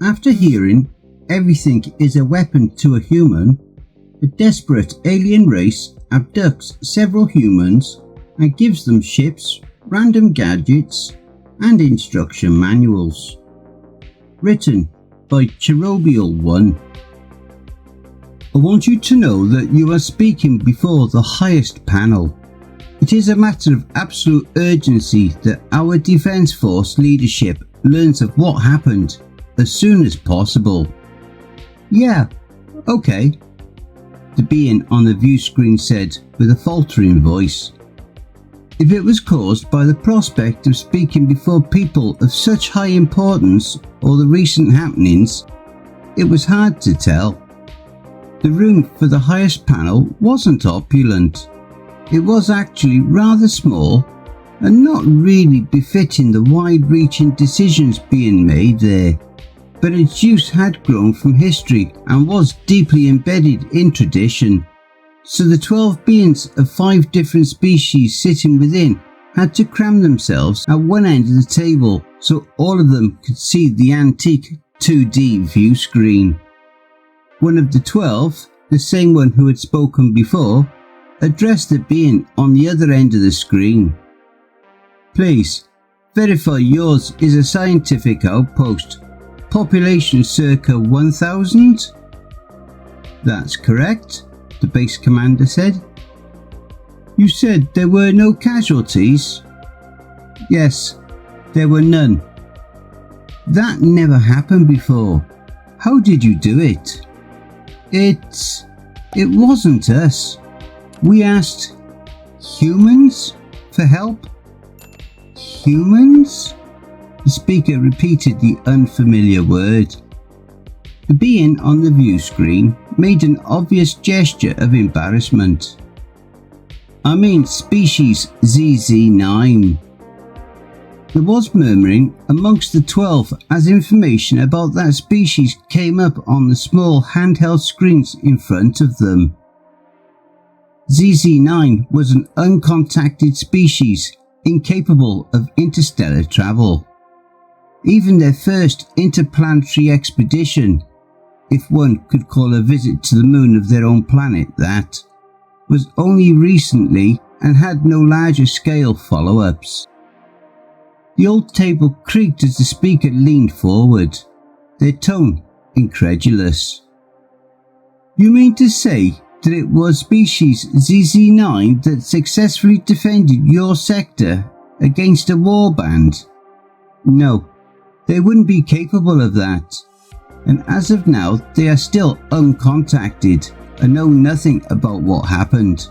After hearing everything is a weapon to a human, a desperate alien race abducts several humans and gives them ships, random gadgets, and instruction manuals. Written by CherubielOne. I want you to know that you are speaking before the highest panel. It is a matter of absolute urgency that our Defence Force leadership learns of what happened as soon as possible. Yeah, okay, the being on the view screen said with a faltering voice. If it was caused by the prospect of speaking before people of such high importance or the recent happenings, it was hard to tell. The room for the highest panel wasn't opulent. It was actually rather small and not really befitting the wide-reaching decisions being made there. But its use had grown from history and was deeply embedded in tradition. So the 12 beings of 5 different species sitting within had to cram themselves at one end of the table so all of them could see the antique 2D view screen. One of the 12, the same one who had spoken before, addressed the being on the other end of the screen. Please, verify yours is a scientific outpost. Population circa 1000? That's correct, the base commander said. You said there were no casualties? Yes, there were none. That never happened before. How did you do it? It wasn't us. We asked humans for help? Humans? The speaker repeated the unfamiliar word. The being on the view screen made an obvious gesture of embarrassment. I mean species ZZ9. There was murmuring amongst the 12 as information about that species came up on the small handheld screens in front of them. ZZ9 was an uncontacted species incapable of interstellar travel. Even their first interplanetary expedition, if one could call a visit to the moon of their own planet that, was only recently and had no larger scale follow-ups. The old table creaked as the speaker leaned forward, their tone incredulous. You mean to say that it was species ZZ9 that successfully defended your sector against a warband? No. They wouldn't be capable of that, and as of now they are still uncontacted and know nothing about what happened.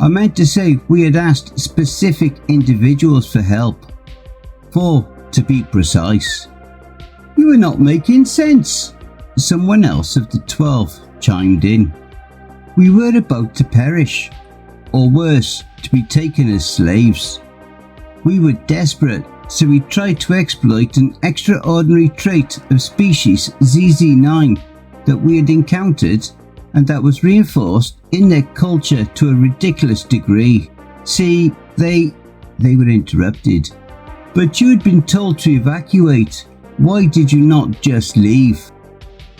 I meant to say we had asked specific individuals for help. 4 to be precise. You are not making sense, someone else of the 12 chimed in. We were about to perish, or worse, to be taken as slaves. We were desperate. So we tried to exploit an extraordinary trait of species ZZ9 that we had encountered and that was reinforced in their culture to a ridiculous degree. See, they were interrupted. But you had been told to evacuate. Why did you not just leave?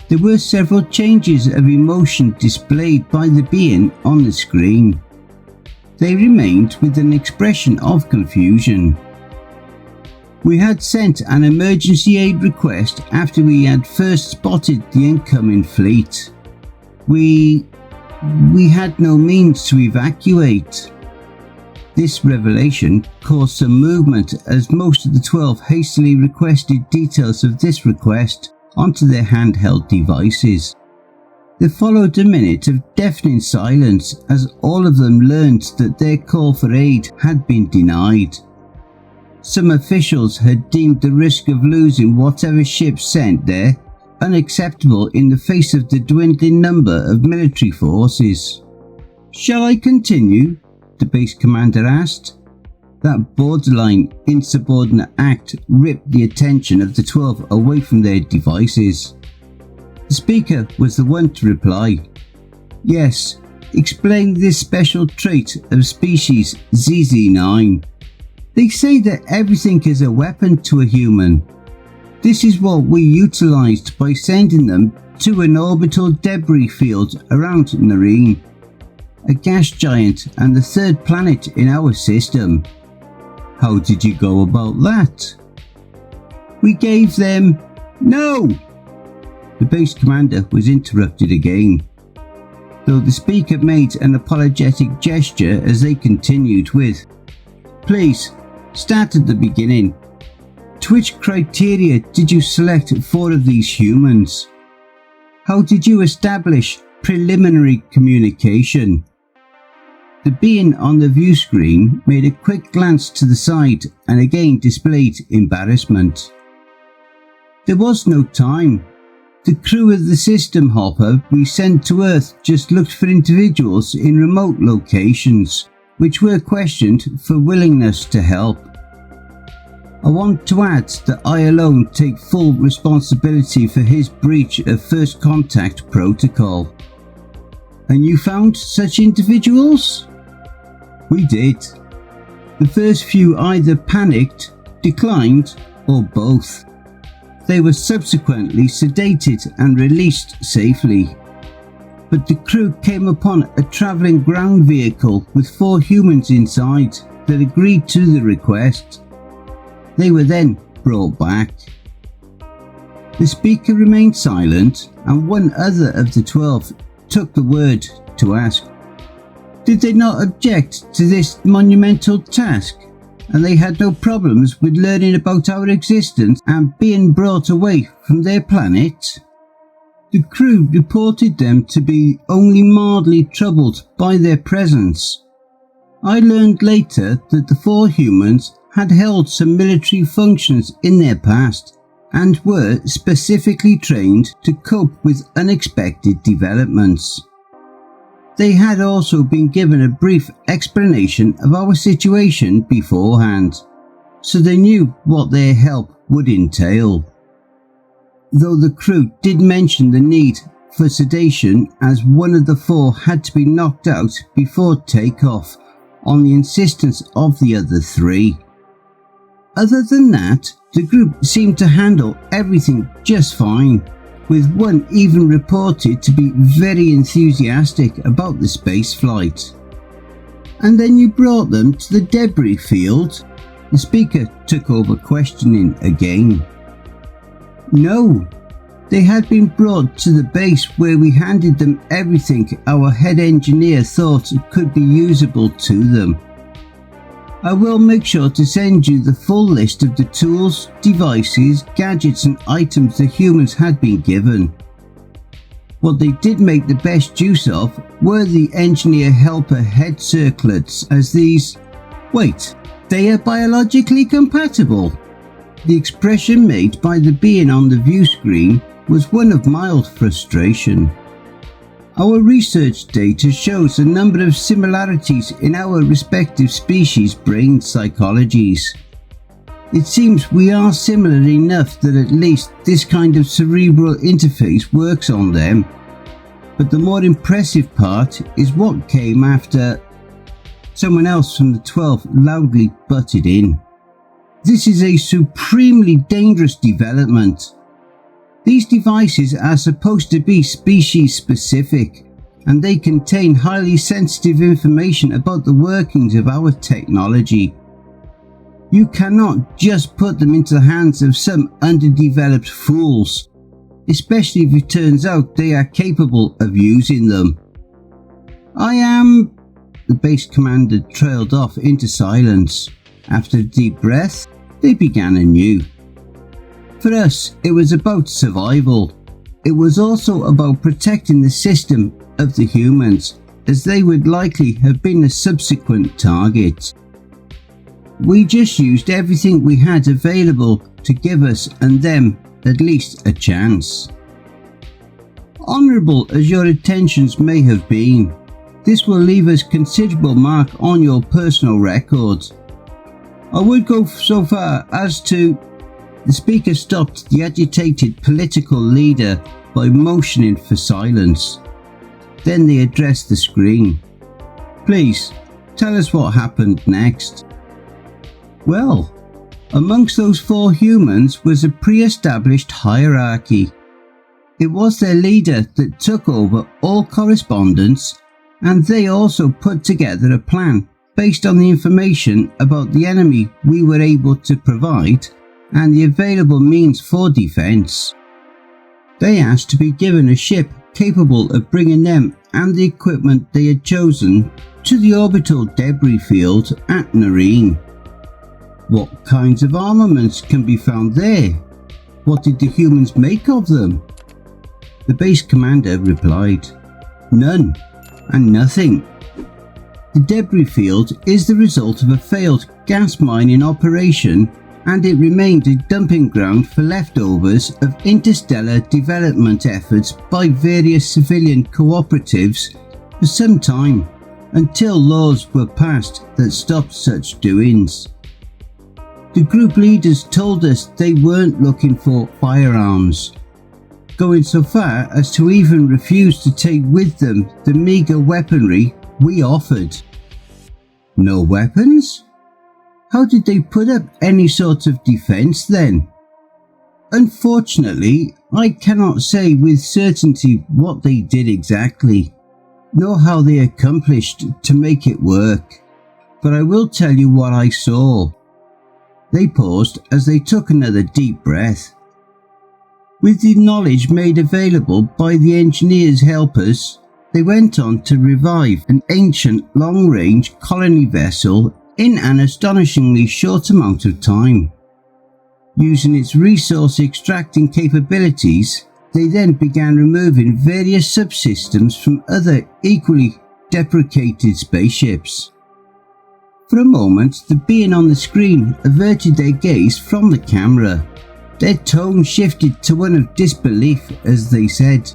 There were several changes of emotion displayed by the being on the screen. They remained with an expression of confusion. We had sent an emergency aid request after we had first spotted the incoming fleet. We had no means to evacuate. This revelation caused some movement as most of the 12 hastily requested details of this request onto their handheld devices. There followed a minute of deafening silence as all of them learned that their call for aid had been denied. Some officials had deemed the risk of losing whatever ship sent there unacceptable in the face of the dwindling number of military forces. Shall I continue? The base commander asked. That borderline insubordinate act ripped the attention of the 12 away from their devices. The speaker was the one to reply. Yes, explain this special trait of species ZZ9. They say that everything is a weapon to a human. This is what we utilised by sending them to an orbital debris field around Nareen, a gas giant and the third planet in our system. How did you go about that? We gave them... No! The base commander was interrupted again, though the speaker made an apologetic gesture as they continued with, "Please, start at the beginning. To which criteria did you select 4 of these humans? How did you establish preliminary communication?" The being on the view screen made a quick glance to the side and again displayed embarrassment. There was no time. The crew of the system hopper we sent to Earth just looked for individuals in remote locations, which were questioned for willingness to help. I want to add that I alone take full responsibility for his breach of first contact protocol. And you found such individuals? We did. The first few either panicked, declined, or both. They were subsequently sedated and released safely. But the crew came upon a travelling ground vehicle with 4 humans inside that agreed to the request. They were then brought back. The speaker remained silent, and one other of the 12 took the word to ask, did they not object to this monumental task? And they had no problems with learning about our existence and being brought away from their planet? The crew reported them to be only mildly troubled by their presence. I learned later that the 4 humans had held some military functions in their past and were specifically trained to cope with unexpected developments. They had also been given a brief explanation of our situation beforehand, so they knew what their help would entail. Though the crew did mention the need for sedation, as one of the 4 had to be knocked out before takeoff on the insistence of the other 3. Other than that, the group seemed to handle everything just fine, with one even reported to be very enthusiastic about the space flight. And then you brought them to the debris field? The speaker took over questioning again. No, they had been brought to the base where we handed them everything our head engineer thought could be usable to them. I will make sure to send you the full list of the tools, devices, gadgets and items the humans had been given. What they did make the best use of were the engineer helper head circlets, as these... Wait, they are biologically compatible? The expression made by the being on the view screen was one of mild frustration. Our research data shows a number of similarities in our respective species' brain psychologies. It seems we are similar enough that at least this kind of cerebral interface works on them. But the more impressive part is what came after. Someone else from the 12 loudly butted in. This is a supremely dangerous development. These devices are supposed to be species specific, and they contain highly sensitive information about the workings of our technology. You cannot just put them into the hands of some underdeveloped fools, especially if it turns out they are capable of using them. I am... The base commander trailed off into silence. After a deep breath, they began anew. For us, it was about survival. It was also about protecting the system of the humans, as they would likely have been a subsequent target. We just used everything we had available to give us and them at least a chance. Honourable as your intentions may have been, this will leave us considerable mark on your personal record. I would go so far as to... The speaker stopped the agitated political leader by motioning for silence. Then they addressed the screen. Please, tell us what happened next. Well, Amongst those 4 humans was a pre-established hierarchy. It was their leader that took over all correspondence, and they also put together a plan based on the information about the enemy we were able to provide and the available means for defense. They asked to be given a ship capable of bringing them and the equipment they had chosen to the orbital debris field at Nareen. What kinds of armaments can be found there? What did the humans make of them? The base commander replied, "None and nothing. The debris field is the result of a failed gas mining operation, and it remained a dumping ground for leftovers of interstellar development efforts by various civilian cooperatives for some time, until laws were passed that stopped such doings. The group leaders told us they weren't looking for firearms, going so far as to even refuse to take with them the meagre weaponry we offered." No weapons? How did they put up any sort of defense then? Unfortunately, I cannot say with certainty what they did exactly, nor how they accomplished to make it work, but I will tell you what I saw. They paused as they took another deep breath. With the knowledge made available by the engineers' helpers, they went on to revive an ancient long-range colony vessel in an astonishingly short amount of time. Using its resource extracting capabilities, they then began removing various subsystems from other equally deprecated spaceships. For a moment, the being on the screen averted their gaze from the camera. Their tone shifted to one of disbelief as they said,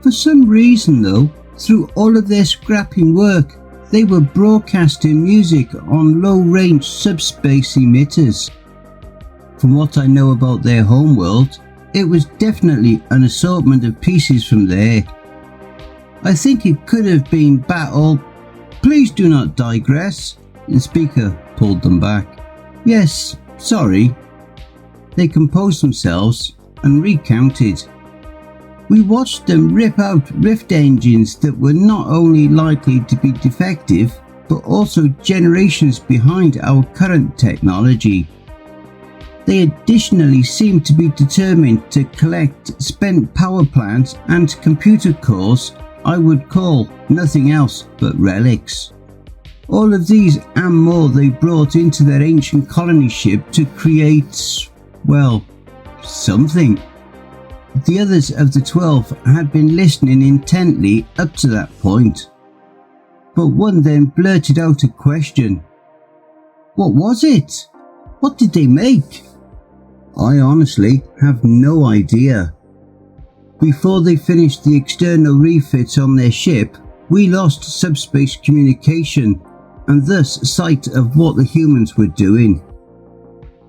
"For some reason though, through all of their scrapping work, they were broadcasting music on low-range subspace emitters. From what I know about their homeworld, it was definitely an assortment of pieces from there. I think it could have been battle." "Please do not digress," the speaker pulled them back. "Yes, sorry." They composed themselves and recounted. "We watched them rip out rift engines that were not only likely to be defective, but also generations behind our current technology. They additionally seemed to be determined to collect spent power plants and computer cores I would call nothing else but relics. All of these and more they brought into their ancient colony ship to create, well, something." The others of the 12 had been listening intently up to that point, but one then blurted out a question. "What was it? What did they make?" "I honestly have no idea. Before they finished the external refits on their ship, we lost subspace communication and thus sight of what the humans were doing.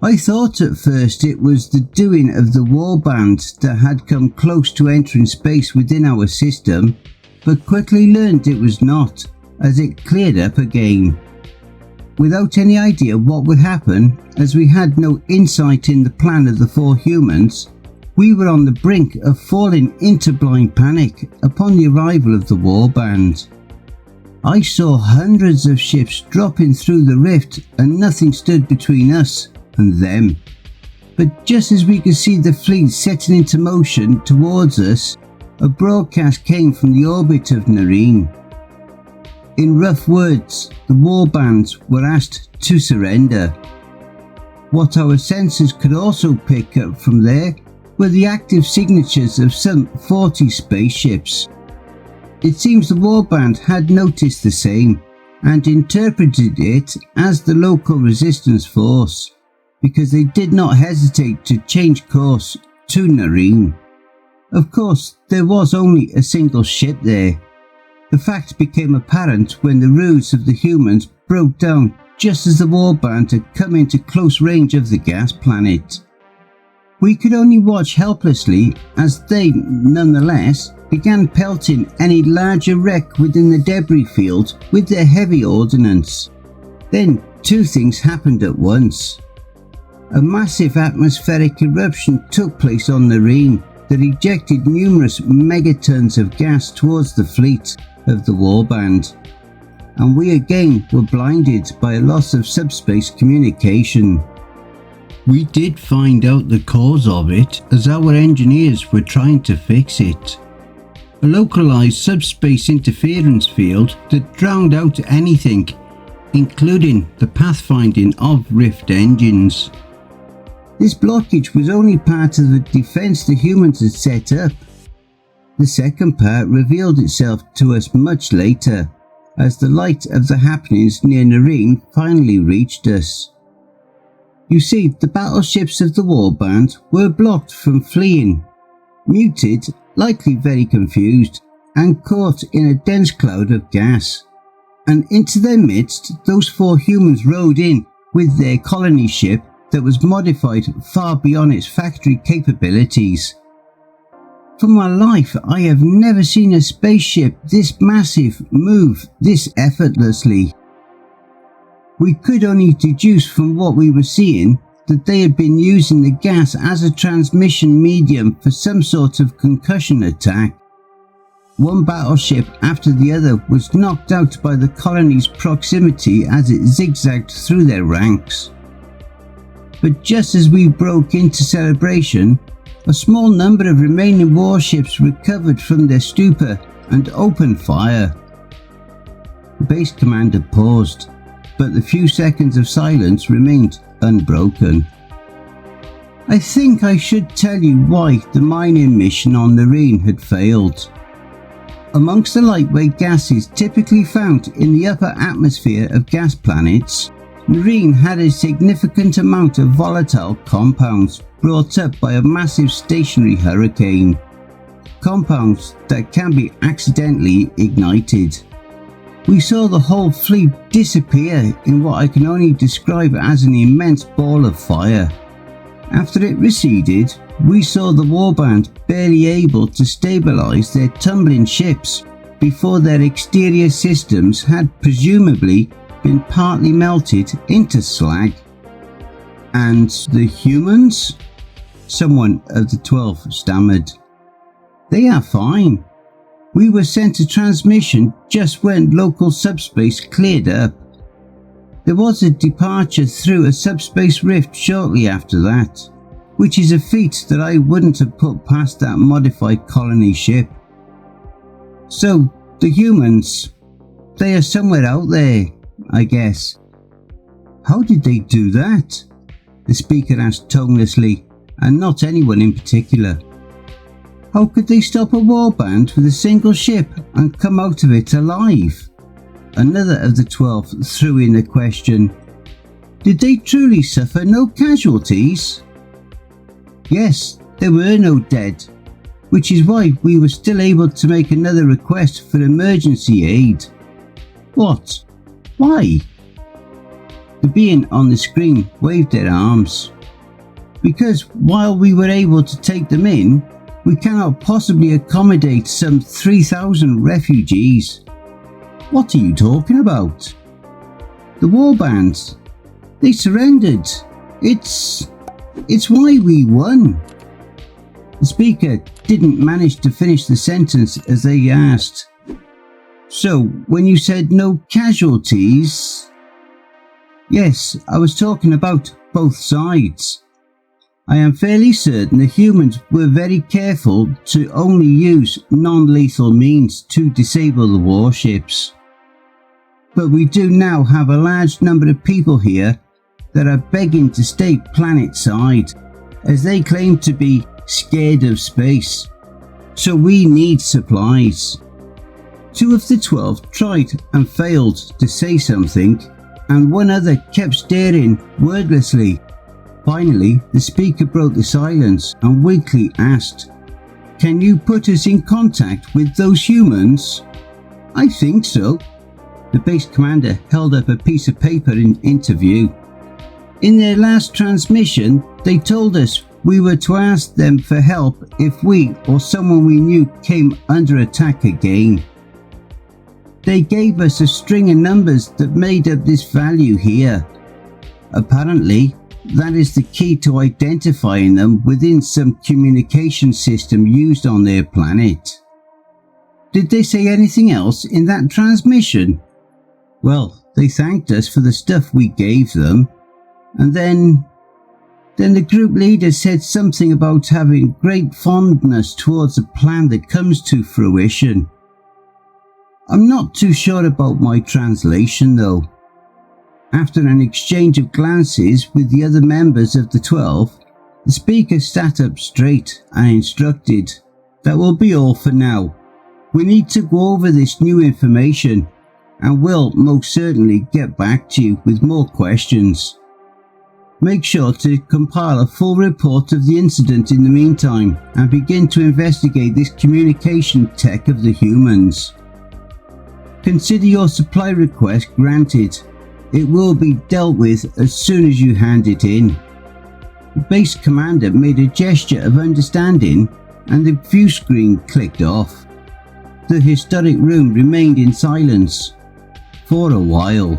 I thought at first it was the doing of the warband that had come close to entering space within our system, but quickly learned it was not, as it cleared up again. Without any idea what would happen, as we had no insight in the plan of the 4 humans, we were on the brink of falling into blind panic upon the arrival of the warband. I saw hundreds of ships dropping through the rift and nothing stood between us and them. But just as we could see the fleet setting into motion towards us, a broadcast came from the orbit of Nareen. In rough words, the warbands were asked to surrender. What our sensors could also pick up from there were the active signatures of some 40 spaceships. It seems the warband had noticed the same and interpreted it as the local resistance force, because they did not hesitate to change course to Nareen. Of course, there was only a single ship there. The fact became apparent when the ruse of the humans broke down just as the warband had come into close range of the gas planet. We could only watch helplessly as they, nonetheless, began pelting any larger wreck within the debris field with their heavy ordnance. Then 2 things happened at once. A massive atmospheric eruption took place on Nareen that ejected numerous megatons of gas towards the fleet of the warband, and we again were blinded by a loss of subspace communication. We did find out the cause of it as our engineers were trying to fix it. A localized subspace interference field that drowned out anything, including the pathfinding of Rift engines. This blockage was only part of the defense the humans had set up. The second part revealed itself to us much later, as the light of the happenings near Nareen finally reached us. You see, the battleships of the warband were blocked from fleeing, muted, likely very confused, and caught in a dense cloud of gas. And into their midst, those 4 humans rode in with their colony ship that was modified far beyond its factory capabilities. For my life, I have never seen a spaceship this massive move this effortlessly. We could only deduce from what we were seeing that they had been using the gas as a transmission medium for some sort of concussion attack. One battleship after the other was knocked out by the colony's proximity as it zigzagged through their ranks. But just as we broke into celebration, a small number of remaining warships recovered from their stupor and opened fire. The base commander paused, but the few seconds of silence remained unbroken. I think I should tell you why the mining mission on Nareen had failed. Amongst the lightweight gases typically found in the upper atmosphere of gas planets, Nareen had a significant amount of volatile compounds brought up by a massive stationary hurricane. Compounds that can be accidentally ignited. We saw the whole fleet disappear in what I can only describe as an immense ball of fire. After it receded, we saw the warband barely able to stabilize their tumbling ships before their exterior systems had presumably been partly melted into slag. And the humans? Someone of the 12 stammered. They are fine. We were sent a transmission just when local subspace cleared up. There was a departure through a subspace rift shortly after that, which is a feat that I wouldn't have put past that modified colony ship. So, the humans, they are somewhere out there, I guess. How did they do that? The speaker asked tonelessly, and not anyone in particular. How could they stop a warband with a single ship and come out of it alive? Another of the 12 threw in a question. Did they truly suffer no casualties? Yes, there were no dead, which is why we were still able to make another request for emergency aid. What? Why? The being on the screen waved their arms. Because while we were able to take them in, we cannot possibly accommodate some 3,000 refugees. What are you talking about? The warbands. They surrendered. It's why we won. The speaker didn't manage to finish the sentence as they asked. So, when you said no casualties... Yes, I was talking about both sides. I am fairly certain the humans were very careful to only use non-lethal means to disable the warships. But we do now have a large number of people here that are begging to stay planet-side, as they claim to be scared of space. So we need supplies. 2 of the 12 tried and failed to say something, and one other kept staring wordlessly. Finally, the speaker broke the silence and weakly asked, "Can you put us in contact with those humans?" "I think so." The base commander held up a piece of paper in interview. "In their last transmission, they told us we were to ask them for help if we or someone we knew came under attack again. They gave us a string of numbers that made up this value here. Apparently, That is the key to identifying them within some communication system used on their planet. Did they say anything else in that transmission? Well, they thanked us for the stuff we gave them, and then the group leader said something about having great fondness towards a plan that comes to fruition. I'm not too sure about my translation though. After an exchange of glances with the other members of the 12, the speaker sat up straight and instructed, "That will be all for now. We need to go over this new information and will most certainly get back to you with more questions. Make sure to compile a full report of the incident in the meantime and begin to investigate this communication tech of the humans. Consider your supply request granted. It will be dealt with as soon as you hand it in." The base commander made a gesture of understanding and the view screen clicked off. The historic room remained in silence for a while.